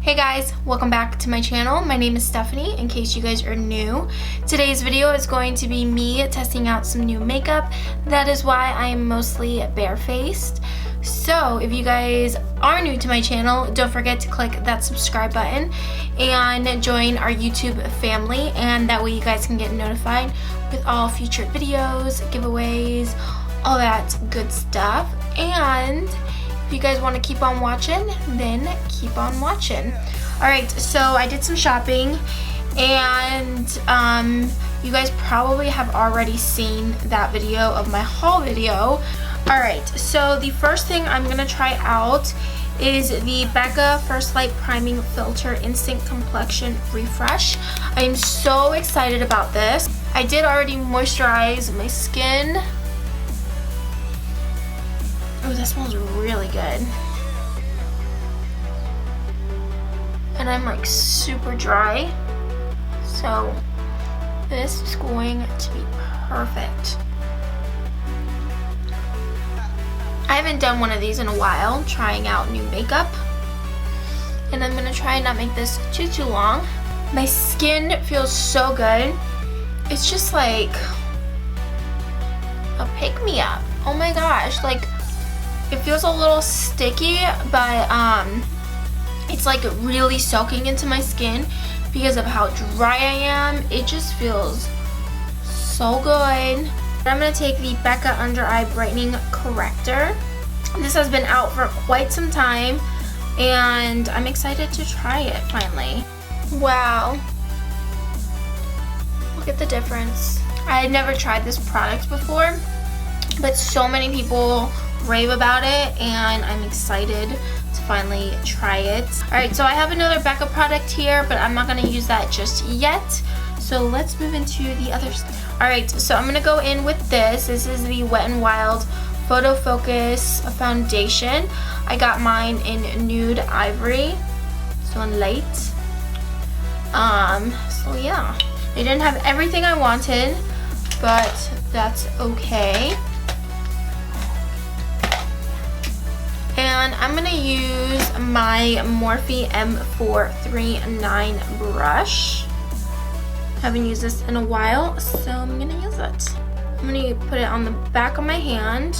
Hey guys, welcome back to my channel. My name is Stephanie, in case you guys are new. Today's video is going to be me testing out some new makeup. That is why I am mostly barefaced. So if you guys are new to my channel, don't forget to click that subscribe button and join our YouTube family, and that way you guys can get notified with all future videos, giveaways, all that good stuff. And if you guys want to keep on watching, then keep on watching. Alright, so I did some shopping, and you guys probably have already seen that video of my haul video. Alright, so the first thing I'm going to try out is the Becca First Light Priming Filter Instant Complexion Refresh. I am so excited about this. I did already moisturize my skin. Oh, that smells really good. And I'm like super dry, so this is going to be perfect. I haven't done one of these in a while, trying out new makeup, and I'm gonna try and not make this too long. My skin feels so good. It's just like a pick-me-up. Oh my gosh, like, it feels a little sticky, but it's like really soaking into my skin because of how dry I am. It just feels so good. I'm going to take the Becca Under Eye Brightening Corrector. This has been out for quite some time, and I'm excited to try it finally. Wow. Look at the difference. I had never tried this product before, but so many people rave about it, and I'm excited to finally try it. Alright, so I have another Becca product here, but I'm not going to use that just yet. So let's move into the other stuff. Alright, so I'm going to go in with this. This is the Wet n Wild Photofocus foundation. I got mine in Nude Ivory, so in light. So yeah, they didn't have everything I wanted, but that's okay. And I'm going to use my Morphe M439 brush. Haven't used this in a while, so I'm going to use it. I'm going to put it on the back of my hand.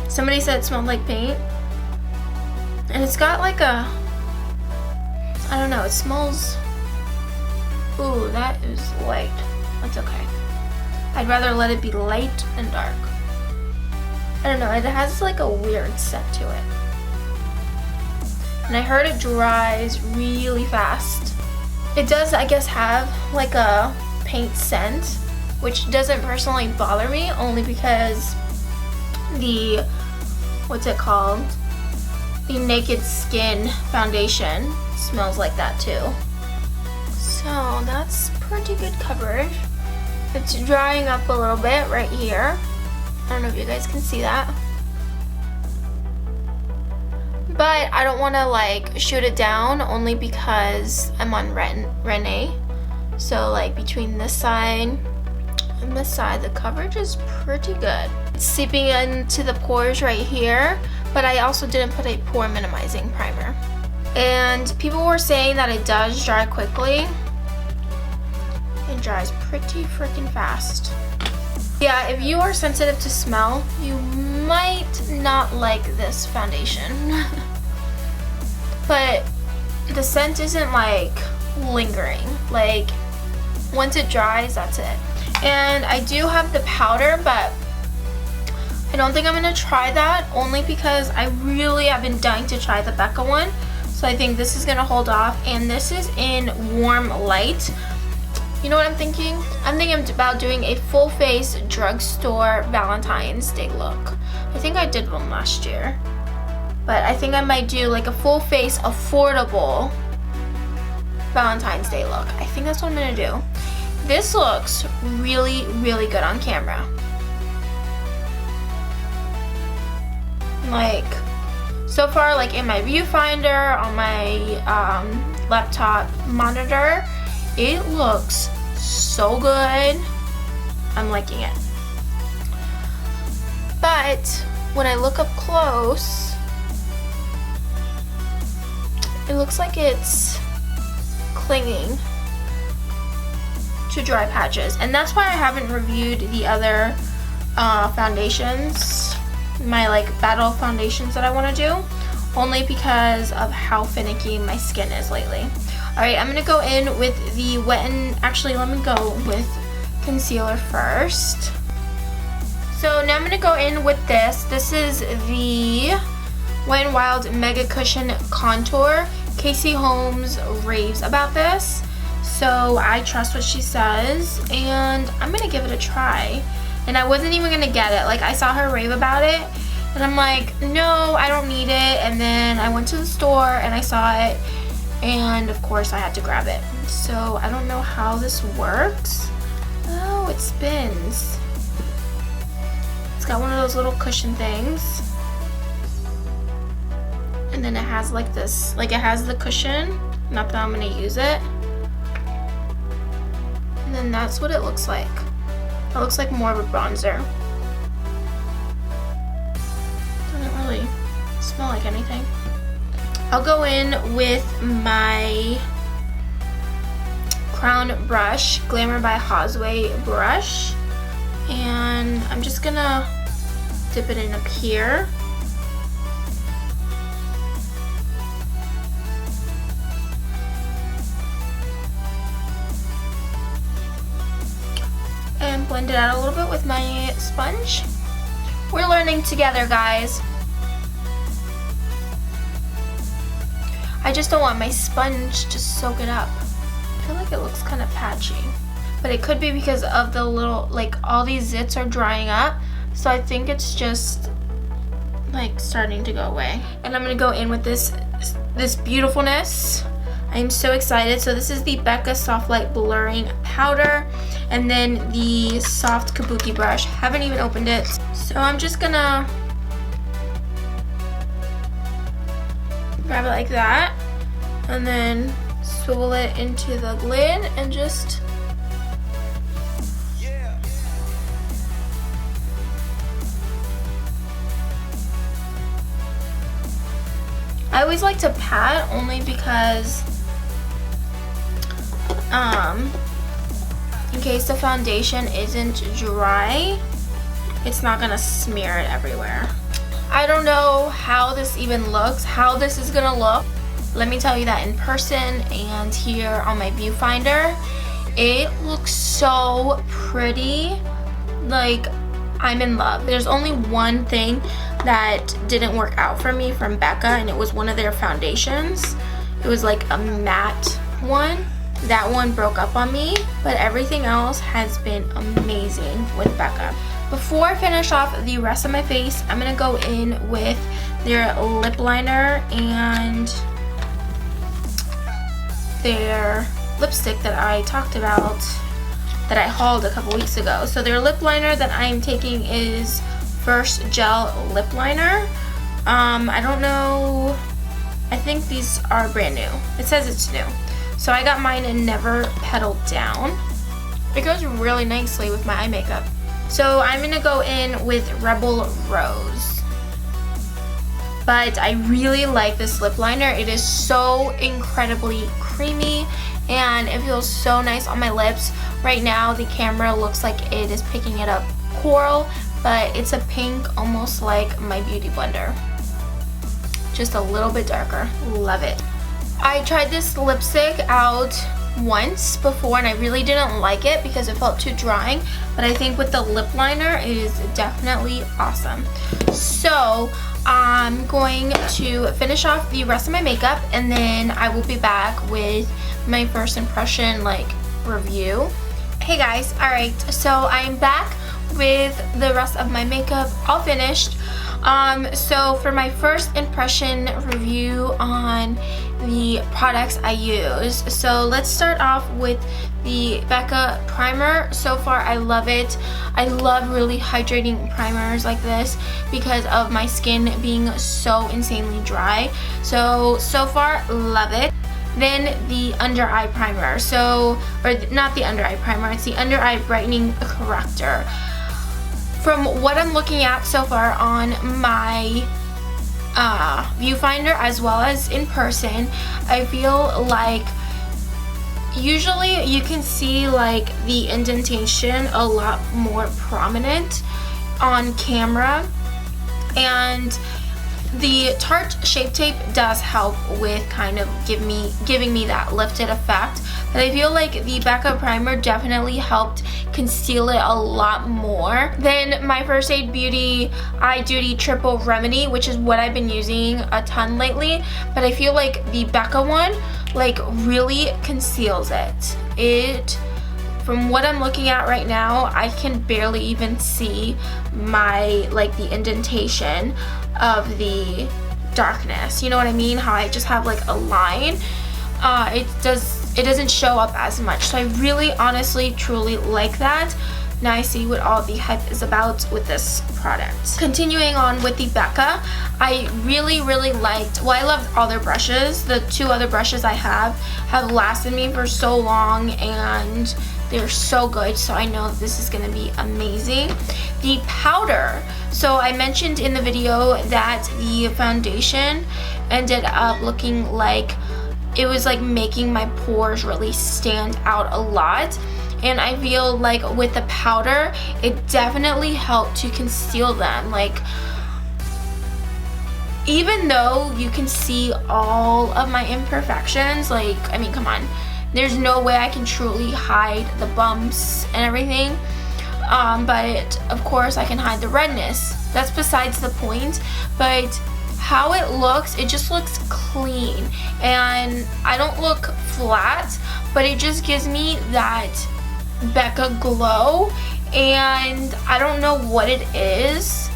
Somebody said it smelled like paint. And it's got like a, I don't know, it smells, ooh, that is light. That's okay. I'd rather let it be light than dark. I don't know, it has like a weird scent to it. And I heard it dries really fast. It does, I guess, have like a paint scent, which doesn't personally bother me, only because the, what's it called? The Naked Skin foundation smells like that too. So that's pretty good coverage. It's drying up a little bit right here. I don't know if you guys can see that. But I don't want to like shoot it down, only because I'm on Renee. So like between this side and this side, the coverage is pretty good. It's seeping into the pores right here, but I also didn't put a pore minimizing primer. And people were saying that it does dry quickly. It dries pretty freaking fast. Yeah, if you are sensitive to smell, you might not like this foundation. But the scent isn't like lingering. Like, once it dries, that's it. And I do have the powder, but I don't think I'm going to try that, only because I really have been dying to try the Becca one. So I think this is going to hold off, and this is in Warm Light. You know what I'm thinking? I'm thinking about doing a full face drugstore Valentine's Day look. I think I did one last year. But I think I might do like a full face affordable Valentine's Day look. I think that's what I'm gonna do. This looks really, really good on camera. Like, so far, like in my viewfinder, on my laptop monitor, it looks so good. I'm liking it. But when I look up close, it looks like it's clinging to dry patches, and that's why I haven't reviewed the other foundations, my like battle foundations that I want to do, only because of how finicky my skin is lately. Alright, I'm gonna go in with the Wet n actually let me go with concealer first. So now I'm gonna go in with this. This is the Wet n Wild Mega Cushion Contour. Casey Holmes raves about this, so I trust what she says, and I'm gonna give it a try. And I wasn't even gonna get it. Like, I saw her rave about it, and I'm like, no, I don't need it. And then I went to the store and I saw it, and of course I had to grab it. So I don't know how this works. Oh, it spins. It's got one of those little cushion things. And then it has like this, like it has the cushion. Not that I'm gonna use it. And then that's what it looks like. It looks like more of a bronzer. Doesn't really smell like anything. I'll go in with my Crown brush, Glamour by Causeway brush, and I'm just gonna dip it in up here. And blend it out a little bit with my sponge. We're learning together, guys. I just don't want my sponge to soak it up. I feel like it looks kind of patchy, but it could be because of the little, like all these zits are drying up, so I think it's just like starting to go away. And I'm gonna go in with this beautifulness. I'm so excited. So this is the Becca Soft Light Blurring Powder, and then the soft Kabuki brush. Haven't even opened it, so I'm just gonna grab it like that, and then swivel it into the lid and just I always like to pat only because in case the foundation isn't dry, it's not gonna smear it everywhere. I don't know how this even looks, how this is gonna look. Let me tell you that in person and here on my viewfinder, it looks so pretty. Like, I'm in love. There's only one thing that didn't work out for me from Becca, and it was one of their foundations. It was like a matte one. That one broke up on me, but everything else has been amazing with Becca. Before I finish off the rest of my face, I'm gonna go in with their lip liner and their lipstick that I talked about, that I hauled a couple weeks ago. So their lip liner that I'm taking is First Gel Lip Liner. I don't know, I think these are brand new. It says it's new. So I got mine in Never Petal Down. It goes really nicely with my eye makeup. So I'm gonna go in with Rebel Rose. But I really like this lip liner. It is so incredibly creamy and it feels so nice on my lips. Right now the camera looks like it is picking it up coral, but it's a pink, almost like my beauty blender. Just a little bit darker. Love it. I tried this lipstick out once before and I really didn't like it because it felt too drying, but I think with the lip liner it is definitely awesome. So I'm going to finish off the rest of my makeup and then I will be back with my first impression like review. Hey guys, alright, so I'm back with the rest of my makeup all finished. So for my first impression review on the products I use, so let's start off with the Becca primer. So far I love it. I love really hydrating primers like this because of my skin being so insanely dry. So far love it. Then the under eye primer, or not the under eye primer, it's the under eye brightening corrector. From what I'm looking at so far on my viewfinder as well as in person, I feel like usually you can see like the indentation a lot more prominent on camera, and the Tarte Shape Tape does help with kind of giving me that lifted effect, but I feel like the Becca primer definitely helped conceal it a lot more than my First Aid Beauty Eye Duty Triple Remedy, which is what I've been using a ton lately, but I feel like the Becca one like really conceals it. From what I'm looking at right now, I can barely even see my, like, the indentation of the darkness. You know what I mean? How I just have like a line. It doesn't show up as much. So I really, honestly, truly like that. Now I see what all the hype is about with this product. Continuing on with the Becca, I really liked, well, I loved all their brushes. The two other brushes I have lasted me for so long, and they're so good, so I know this is gonna be amazing. The powder, so I mentioned in the video that the foundation ended up looking like it was like making my pores really stand out a lot, and I feel like with the powder it definitely helped to conceal them. Like, even though you can see all of my imperfections, like, I mean, come on, there's no way I can truly hide the bumps and everything, but of course I can hide the redness. That's besides the point, but how it looks, it just looks clean, and I don't look flat, but it just gives me that Becca glow, and I don't know what it is,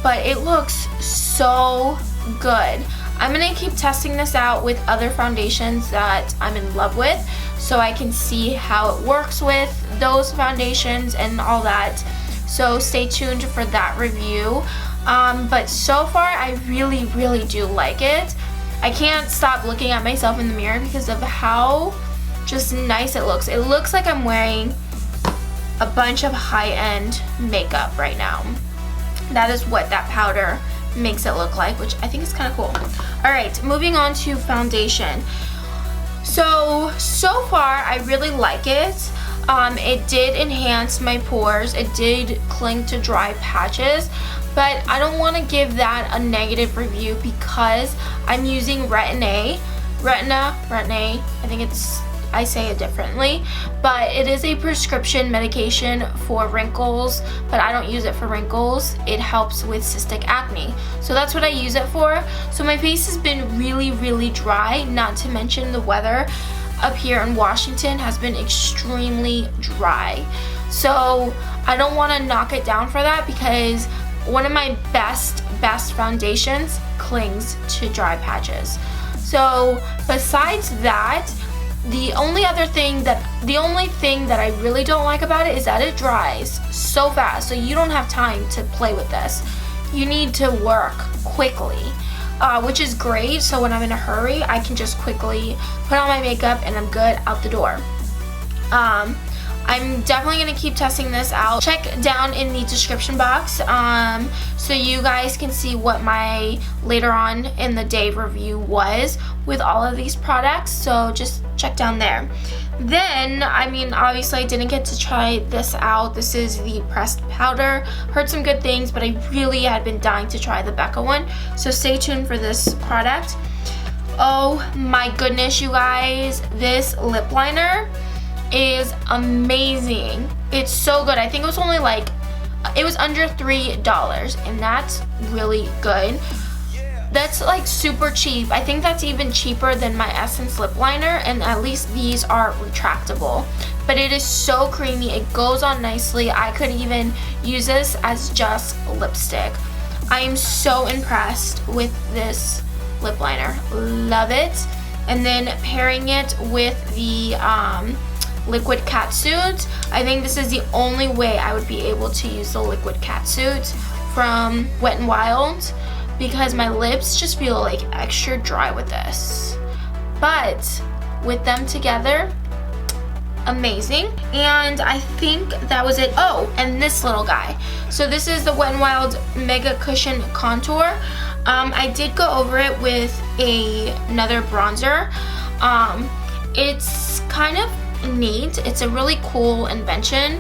but it looks so good. I'm gonna keep testing this out with other foundations that I'm in love with, so I can see how it works with those foundations and all that. So stay tuned for that review. But so far, I really do like it. I can't stop looking at myself in the mirror because of how just nice it looks. It looks like I'm wearing a bunch of high-end makeup right now. That is what that powder makes it look like, which I think is kind of cool. All right, moving on to foundation. So far I really like it. It did enhance my pores. It did cling to dry patches, but I don't want to give that a negative review because I'm using Retin-A. I think I say it differently, but it is a prescription medication for wrinkles, but I don't use it for wrinkles. It helps with cystic acne, so that's what I use it for. So my face has been really dry, not to mention the weather up here in Washington has been extremely dry, so I don't want to knock it down for that because one of my best foundations clings to dry patches. So besides that, the only thing that I really don't like about it is that it dries so fast, so you don't have time to play with this. You need to work quickly, which is great. So when I'm in a hurry, I can just quickly put on my makeup and I'm good out the door. I'm definitely going to keep testing this out. Check down in the description box so you guys can see what my later on in the day review was with all of these products. So just check down there. Then, I mean, obviously I didn't get to try this out. This is the pressed powder. Heard some good things, but I really had been dying to try the Becca one. So stay tuned for this product. Oh my goodness, you guys. This lip liner is amazing. It's so good. I think it was only like, it was under $3, and that's really good. That's like super cheap. I think that's even cheaper than my Essence lip liner, and at least these are retractable. But it is so creamy. It goes on nicely. I could even use this as just lipstick. I am so impressed with this lip liner. Love it. And then pairing it with the liquid catsuit. I think this is the only way I would be able to use the liquid catsuit from Wet n Wild, because my lips just feel like extra dry with this. But with them together, amazing. And I think that was it. Oh, and this little guy. So this is the Wet n Wild Mega Cushion Contour. I did go over it with another bronzer. It's kind of neat. It's a really cool invention.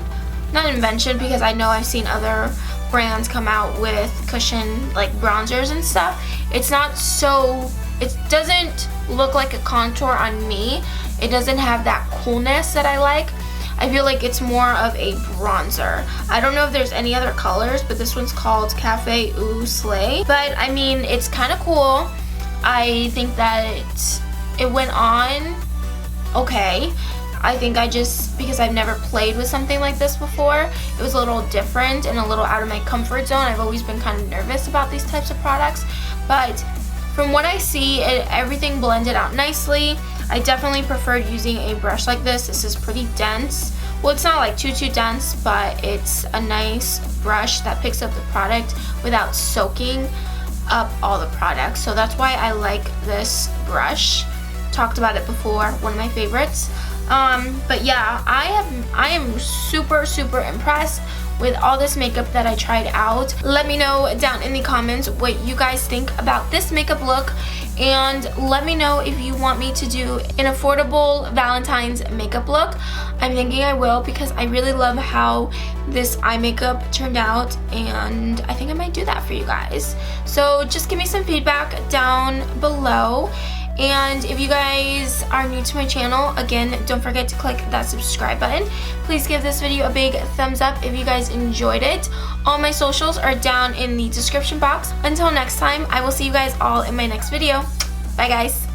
Not invention, because I know I've seen other brands come out with cushion like bronzers and stuff. It's not so, it doesn't look like a contour on me. It doesn't have that coolness that I like. I feel like it's more of a bronzer. I don't know if there's any other colors, but this one's called Cafe Au Slay. But I mean, it's kind of cool. I think that it went on okay. I think because I've never played with something like this before, it was a little different and a little out of my comfort zone. I've always been kind of nervous about these types of products, but from what I see, everything blended out nicely. I definitely preferred using a brush like this. This is pretty dense. Well, it's not like too dense, but it's a nice brush that picks up the product without soaking up all the product. So that's why I like this brush. Talked about it before, one of my favorites. But yeah, I am super impressed with all this makeup that I tried out. Let me know down in the comments what you guys think about this makeup look, and let me know if you want me to do an affordable Valentine's makeup look. I'm thinking I will, because I really love how this eye makeup turned out, and I think I might do that for you guys. So just give me some feedback down below. And if you guys are new to my channel, again, don't forget to click that subscribe button. Please give this video a big thumbs up if you guys enjoyed it. All my socials are down in the description box. Until next time, I will see you guys all in my next video. Bye guys.